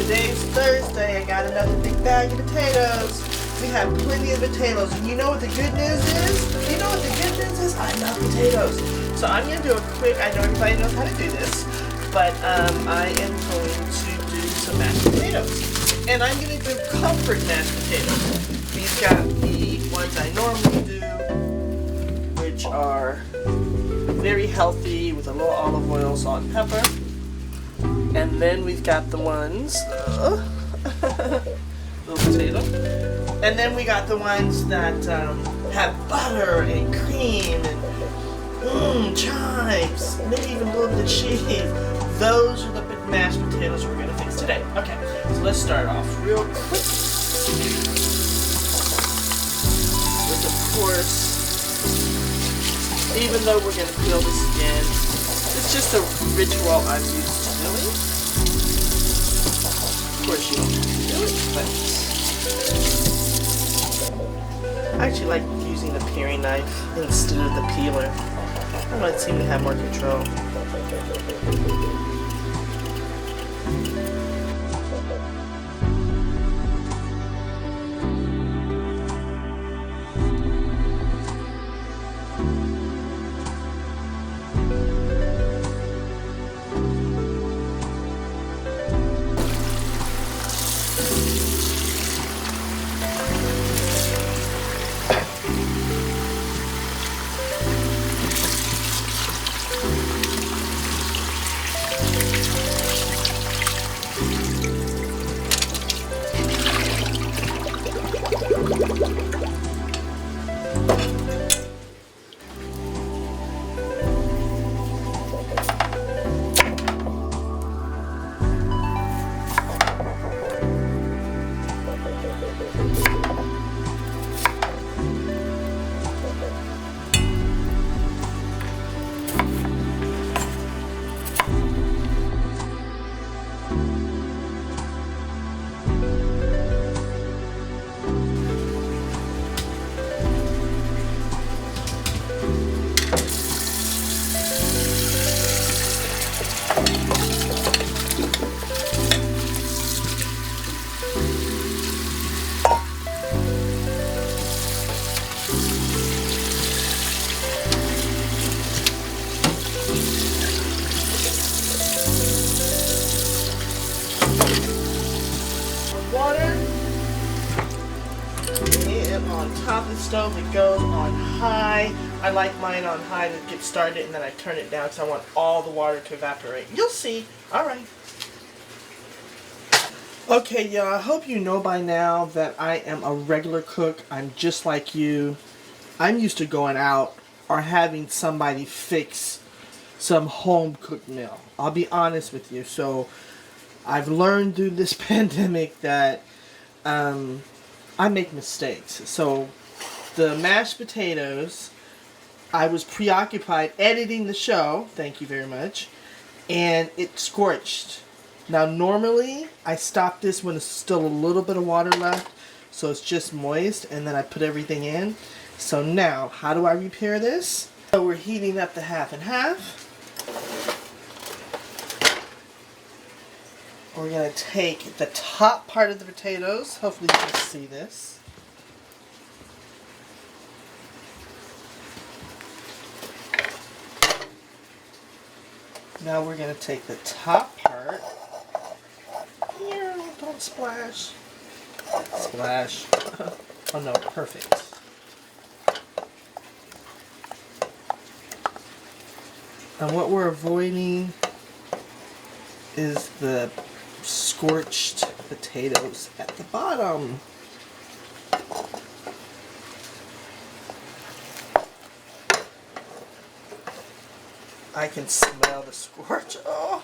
Today's Thursday. I got another big bag of potatoes. We have plenty of potatoes. And you know what the good news is? You know what the good news is? I love potatoes. So I'm going to do a quick, I know everybody knows how to do this, but I am going to do some mashed potatoes. And I'm going to do comfort mashed potatoes. We've got the ones I normally do, which are very healthy with a little olive oil, salt, and pepper. And then we've got the ones, little potato. And then we got the ones that have butter and cream and chives, maybe even a little bit of cheese. Those are the mashed potatoes we're going to fix today. Okay, so let's start off real quick with, of course, even though we're going to peel this again, it's just a ritual I'm used to doing. Of course you don't have to do it, but I actually like using the paring knife instead of the peeler. I don't know, it seems to have more control. On top of the stove, it goes on high. I like mine on high to get started, and then I turn it down because I want all the water to evaporate. You'll see. Alright. Okay, y'all, I hope you know by now that I am a regular cook. I'm just like you. I'm used to going out or having somebody fix some home-cooked meal. I'll be honest with you. So, I've learned through this pandemic that I make mistakes. So the mashed potatoes, I was preoccupied editing the show, thank you very much, and it scorched. Now normally I stop this when there's still a little bit of water left, so it's just moist, and then I put everything in. So now, how do I repair this? So we're heating up the half and half. We're going to take the top part of the potatoes. Hopefully you can see this. Now we're going to take the top part. Here, don't splash. Splash. Oh no, perfect. And what we're avoiding is the scorched potatoes at the bottom. I can smell the scorch. Oh.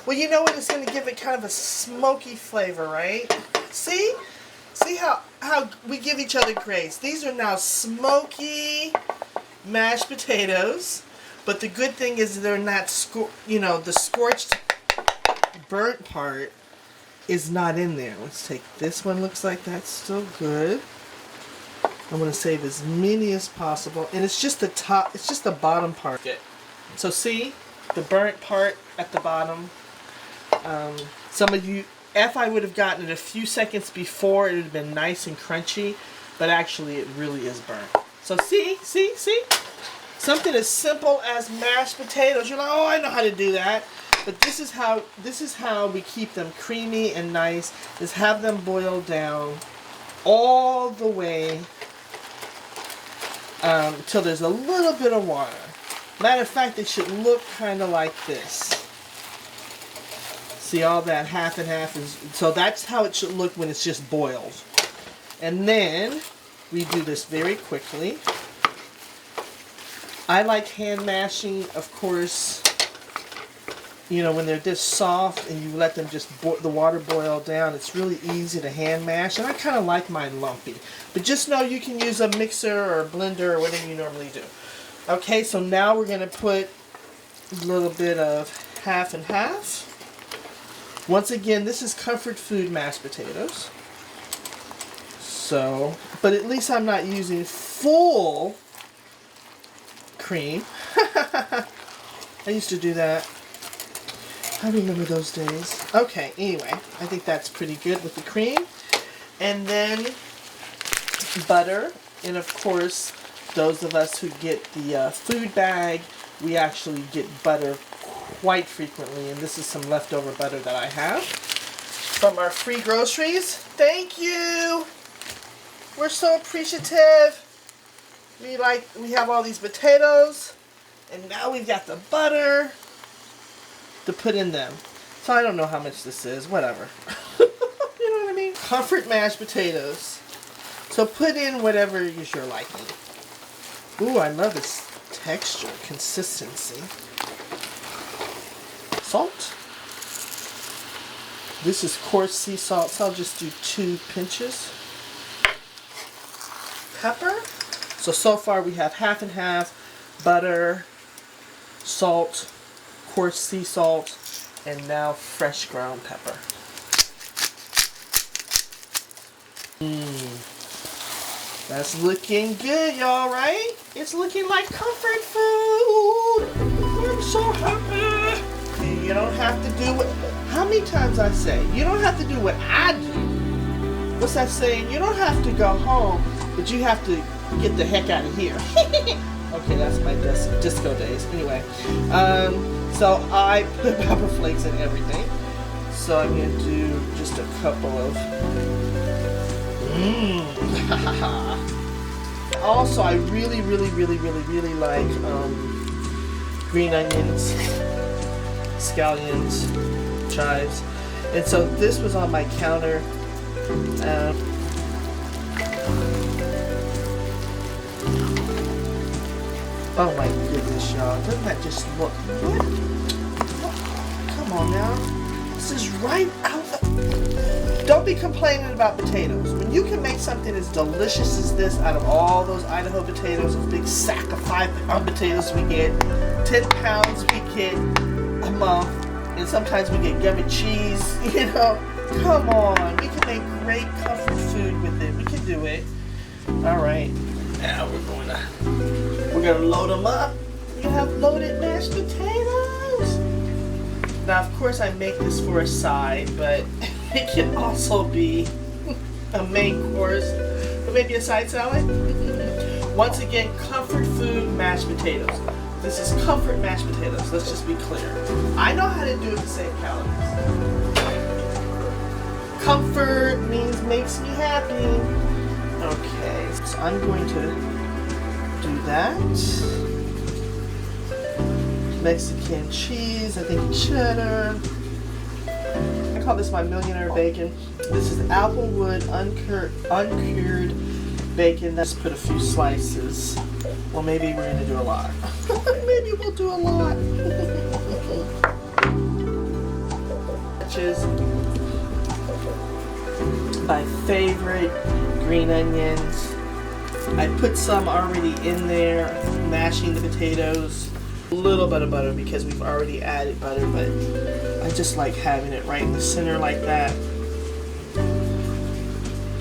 Well, you know what? It's going to give it kind of a smoky flavor, right? See? See how we give each other grace. These are now smoky. mashed potatoes, but the good thing is they're not the scorched burnt part is not in there. Let's take this one. Looks like that's still good. I'm going to save as many as possible, and it's just the top, it's just the bottom part. So see the burnt part at the bottom. Some of you, if I would have gotten it a few seconds before, it would have been nice and crunchy, but actually it really is burnt. So see? Something as simple as mashed potatoes. You're like, oh, I know how to do that. But this is how we keep them creamy and nice, is have them boil down all the way until there's a little bit of water. Matter of fact, they should look kind of like this. See all that half and half so that's how it should look when it's just boiled. And then we do this very quickly. I like hand mashing, of course, when they're this soft and you let them just the water boil down. It's really easy to hand mash, and I kind of like mine lumpy. But just know you can use a mixer or a blender or whatever you normally do. Okay, so now we're going to put a little bit of half and half. Once again, this is comfort food mashed potatoes. So, but at least I'm not using full cream. I used to do that. I remember those days. Okay, anyway, I think that's pretty good with the cream. And then butter. And of course, those of us who get the food bag, we actually get butter quite frequently, and this is some leftover butter that I have from our free groceries. Thank you. We're so appreciative. We have all these potatoes, and now we've got the butter to put in them. So I don't know how much this is, whatever. You know what I mean? Comfort mashed potatoes. So put in whatever is your liking. Ooh, I love this texture, consistency. Salt. This is coarse sea salt, so I'll just do 2 pinches. Pepper. So far we have half and half, butter, salt, coarse sea salt, and now fresh ground pepper. That's looking good, y'all, right? It's looking like comfort food. I'm so happy. You don't have to do how many times I say, you don't have to do what I do. What's that saying? You don't have to go home, but you have to get the heck out of here. Okay, that's my disco days. Anyway, so I put pepper flakes in everything. So I'm going to do just a couple of... Also, I really like green onions, scallions, chives. And so this was on my counter. Oh my goodness, y'all. Doesn't that just look... What? Come on now. This is right out of... Don't be complaining about potatoes. When you can make something as delicious as this out of all those Idaho potatoes, a big sack of 5-pound potatoes we get, 10 pounds we get a month, and sometimes we get gummy cheese, Come on. We can make great comfort food with it. We can do it. All right. Now we're gonna load them up. We have loaded mashed potatoes. Now, of course, I make this for a side, but it can also be a main course, or maybe a side salad. Once again, comfort food mashed potatoes. This is comfort mashed potatoes. Let's just be clear. I know how to do it to save calories. Comfort means makes me happy. Okay, so I'm going to do that. Mexican cheese, I think cheddar. I call this my millionaire bacon. This is Applewood uncured bacon. Let's put a few slices. Well, maybe we're going to do a lot. Maybe we'll do a lot. Which is my favorite green onions. I put some already in there, mashing the potatoes. A little bit of butter because we've already added butter, but I just like having it right in the center like that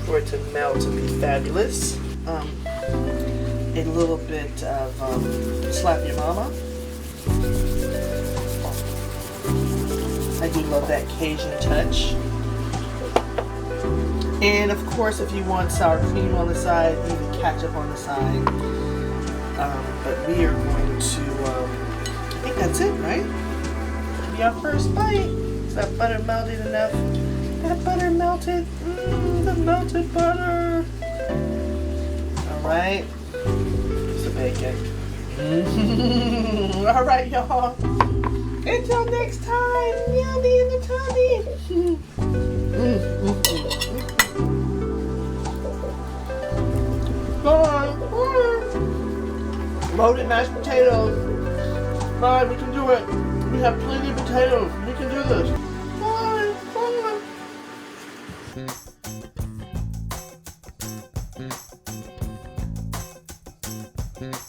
for it to melt and be fabulous. A little bit of Slap Your Mama. I do love that Cajun touch. And of course, if you want sour cream on the side, even ketchup on the side. But we are going to, I think that's it, right? Be our first bite. Is that butter melted enough? That butter melted. The melted butter. Alright. Here's the bacon. Alright, y'all. Until next time. Yummy in the tummy. Bye. Loaded mashed potatoes. Bye, we can do it. We have plenty of potatoes. We can do this. Bye. Bye.